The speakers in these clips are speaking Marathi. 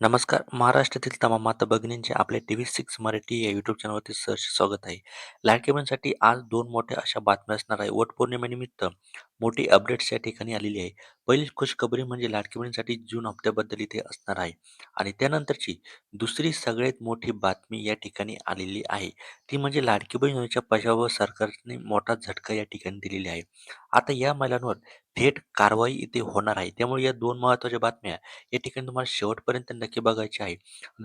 नमस्कार. महाराष्ट्रातील तमाम माता भगिनींचे आपल्या TV6 मराठी या यूट्यूब चॅनलवरती सहर्ष स्वागत आहे. लाडक्या बहिणींसाठी आज दोन मोठ्या अशा बातम्या असणार आहे. वटपौर्णिमेनिमित्त मोठी अपडेट्स या ठिकाणी आलेली आहे. पहिली खुशखबरी म्हणजे लाडक्या बहिणींसाठी जून हप्त्याबद्दल इथे असणार आहे आणि त्यानंतरची दुसरी सगळ्यात मोठी बातमी या ठिकाणी आलेली आहे. ती म्हणजे लाडकी बहीण योजनेच्या पैशावर सरकारने मोठा झटका या ठिकाणी दिलेला आहे. आता या महिलांवर थेट कारवाई इथे होणार आहे. त्यामुळे या दोन महत्त्वाच्या बातम्या या ठिकाणी तुम्हाला शेवटपर्यंत नक्की बघायचे आहे.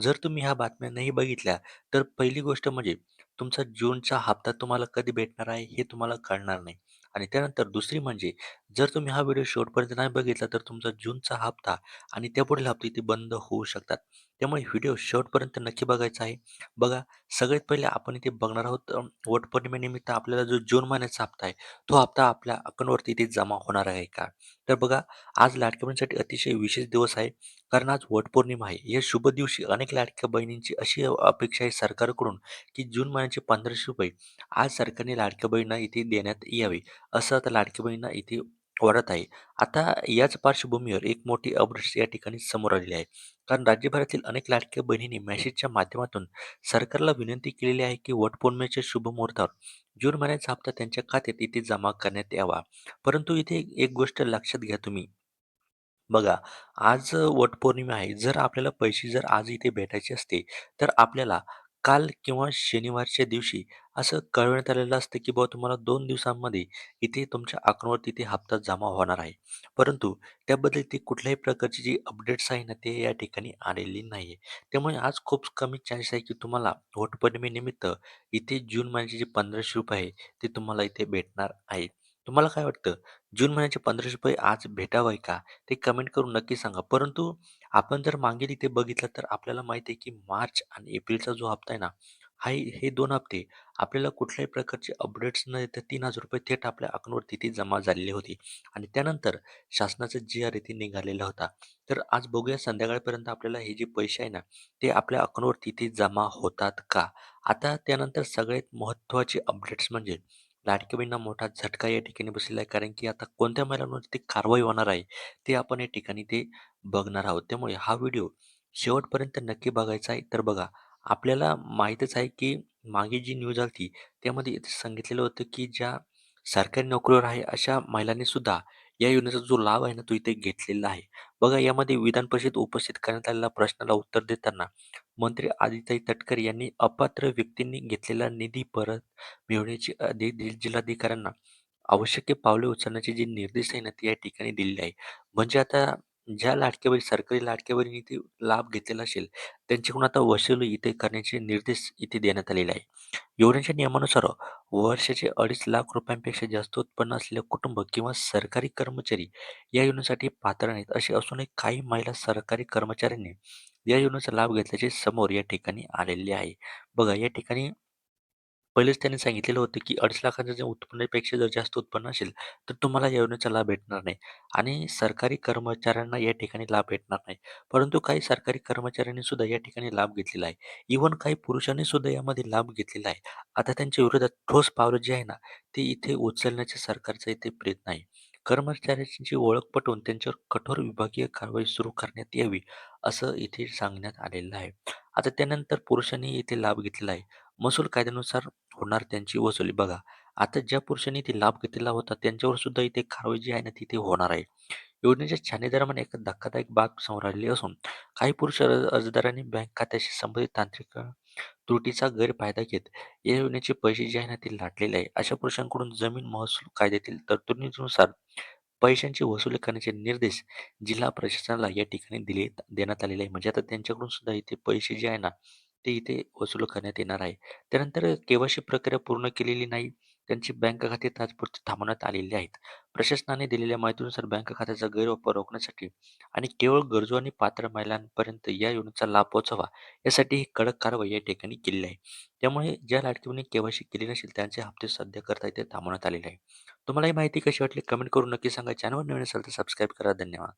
जर तुम्ही ह्या बातम्या नाही बघितल्या, तर पहिली गोष्ट म्हणजे तुमचा जूनचा हप्ता तुम्हाला कधी भेटणार आहे, हे तुम्हाला कळणार नाही. आणि त्यानंतर दुसरी म्हणजे जर तुम्ही हा व्हिडिओ शेवटपर्यंत नाही बघितला, तर तुमचा जूनचा हप्ता आणि त्यापुढील हप्ते ते बंद होऊ शकतात. त्यामुळे व्हिडिओ शेवटपर्यंत नक्की बघायचा आहे. बघा, सगळ्यात पहिले आपण इथे बघणार आहोत वटपौर्णिमेनिमित्त आपल्याला जो जून महिन्याचा हप्ता आहे, तो हप्ता आपल्या अकाउंटवरती इथे जमा होणार आहे का? तर बघा, आज लाडक्या बहिणीसाठी अतिशय विशेष दिवस आहे. कारण आज वटपौर्णिमा आहे. या शुभ दिवशी अनेक लाडक्या बहिणींची अशी अपेक्षा आहे सरकारकडून, की जून महिन्याचे ₹1500 आज सरकारने लाडक्या बहिणींना इथे देण्यात यावे, असं आता लाडक्या बहिणींना इथे वाटत आहे. आता याच पार्श्वभूमीवर एक मोठी अपडेट्स या ठिकाणी समोर आलेली आहे. कारण राज्यभरातील अनेक लाडक्या बहिणींनी मेसेजच्या माध्यमातून सरकारला विनंती केलेली आहे, की वटपौर्णिमेच्या शुभ मुहूर्तावर जून महिन्याचा हप्ता त्यांच्या खात्यात इथे जमा करण्यात यावा. परंतु इथे एक गोष्ट लक्षात घ्या तुम्ही. बघा, आज वटपौर्णिमा आहे. जर आपल्याला पैसे जर आज इथे भेटायचे असते, तर आपल्याला काल किंवा शनिवारच्या दिवशी असं कळवण्यात आलेलं असतं, की बाबा तुम्हाला 2 दिवसांमध्ये इथे तुमच्या अकाउंटवरती ते हप्ता जमा होणार आहे. परंतु त्याबद्दल ती कुठल्याही प्रकारची जी अपडेट्स आहे ना, ते या ठिकाणी आलेली नाही आहे. त्यामुळे आज खूप कमी चान्स आहे, की तुम्हाला वटपौर्णिमेनिमित्त इथे जून महिन्याचे जे ₹1500 आहे, ते तुम्हाला इथे भेटणार आहे. तुम्हाला काय वाटतं? जून महिन्याचे ₹1500 आज भेटावं का? ते कमेंट करून नक्की सांगा. परंतु आपण जर मागे तिथे बघितलं तर आपल्याला माहिती आहे की मार्च आणि एप्रिलचा जो हप्ता आहे ना, हे 2 हप्ते आपल्याला कुठल्याही प्रकारचे अपडेट्स न देता ₹3000 थेट आपल्या अकाउंटवर तिथे जमा झालेले होते आणि त्यानंतर शासनाचा जी-आर इथे निघालेला होता. तर आज बघूया संध्याकाळपर्यंत आपल्याला हे जे पैसे आहे ना, ते आपल्या अकाउंटवर तिथे जमा होतात का? आता त्यानंतर सगळ्यात महत्त्वाचे अपडेट्स म्हणजे लाडक्या बहिणींना मोठा झटका या ठिकाणी बसलेला आहे. कारण की आता कोणत्या महिलांवरती कारवाई होणार आहे, ते आपण या ठिकाणी ते बघणार आहोत. त्यामुळे हा व्हिडिओ शेवटपर्यंत नक्की बघायचा आहे. तर बघा, आपल्याला माहीतच आहे की मागे जी न्यूज आली होती, त्यामध्ये इथे सांगितलेलं होतं की ज्या सरकारी नोकरीवर आहे अशा महिलांनी सुद्धा या योजनेचा जो लाभ आहे ना, तो इथे घेतलेला आहे. बघा, यामध्ये विधान परिषदेत उपस्थित करण्यात आलेल्या प्रश्नाला उत्तर देताना मंत्री आदिताई तटकरे यांनी अपात्र व्यक्तींनी घेतलेला निधी परत मिळवण्याची जिल्हाधिकाऱ्यांना आवश्यक ते पावले उचलण्याचे जे निर्देश आहे ना, ते या ठिकाणी दिलेले आहे. म्हणजे आता ज्या लाडक्या बहीण सरकारी लाडक्या बहिणीने ते लाभ घेतलेला असेल, त्यांच्याकडून आता वसुली इथे करण्याचे निर्देश इथे देण्यात आलेले आहे. योजनेच्या नियमानुसार वर्षाचे 2.5 लाख रुपयांपेक्षा जास्त उत्पन्न असलेले कुटुंब किंवा सरकारी कर्मचारी या योजनेसाठी पात्र नाहीत. असे असूनही काही महिला सरकारी कर्मचाऱ्यांनी या योजनेचा लाभ घेतल्याचे समोर या ठिकाणी आलेले आहे. बघा, या ठिकाणी पहिलेच त्यांनी सांगितलेलं होतं, की 2.5 लाखाचं जे उत्पन्नापेक्षा जर जास्त उत्पन्न असेल, तर तुम्हाला या योजनेचा लाभ भेटणार नाही आणि सरकारी कर्मचाऱ्यांना या ठिकाणी लाभ भेटणार नाही. परंतु काही सरकारी कर्मचाऱ्यांनी सुद्धा या ठिकाणी लाभ घेतलेला आहे. इव्हन काही पुरुषांनी सुद्धा यामध्ये लाभ घेतलेला आहे. आता त्यांच्या विरोधात ठोस पावलं जे आहे ना, ते इथे उचलण्याचे सरकारचा इथे प्रयत्न आहे. कर्मचाऱ्यांची ओळख पटवून त्यांच्यावर कठोर विभागीय कारवाई सुरू करण्यात यावी, असं इथे सांगण्यात आलेलं आहे. आता त्यानंतर पुरुषांनी इथे लाभ घेतलेला आहे. महसूल कायद्यानुसार होणार त्यांची वसुली. बघा, आता ज्या पुरुषांनी इथे लाभ घेतलेला होता त्यांच्यावर सुद्धा इथे कारवाई जी आहे ना तिथे होणार आहे. योजनेच्या छाननीदरम्यान एक धक्कादायक बाब समोर आलेली असून काही पुरुष अर्जदारांनी बँक खात्याशी संबंधित तांत्रिक त्रुटीचा गैरफायदा घेत या योजनेचे पैसे जे आहे ना ते लाटलेले आहे. अशा पुरुषांकडून जमीन महसूल कायद्यातील तरतुदीनुसार पैशांची वसुली करण्याचे निर्देश जिल्हा प्रशासनाला या ठिकाणी देण्यात आलेले आहे. म्हणजे आता त्यांच्याकडून सुद्धा इथे पैसे जे आहे ना, ते इथे वसूल करण्यात येणार आहे. त्यानंतर के प्रक्रिया पूर्ण केलेली नाही, त्यांची बँक खाते तात्पुरते थांबवण्यात आलेली आहेत. प्रशासनाने दिलेल्या माहितीनुसार बँक खात्याचा गैरवापर रोखण्यासाठी आणि केवळ गरजू आणि पात्र महिलांपर्यंत या योजनेचा लाभ पोहोचावा, यासाठी ही कडक कारवाई या ठिकाणी केलेली आहे. त्यामुळे ज्या लाडकी बहिणींनी के केली नसेल, त्यांचे हप्ते सध्या करता इथे थांबवण्यात आलेले आहे. तुम्हाला ही माहिती कशी वाटली कमेंट करून नक्की सांगा. चॅनलवर नवीन असेल तर सबस्क्राईब करा. धन्यवाद.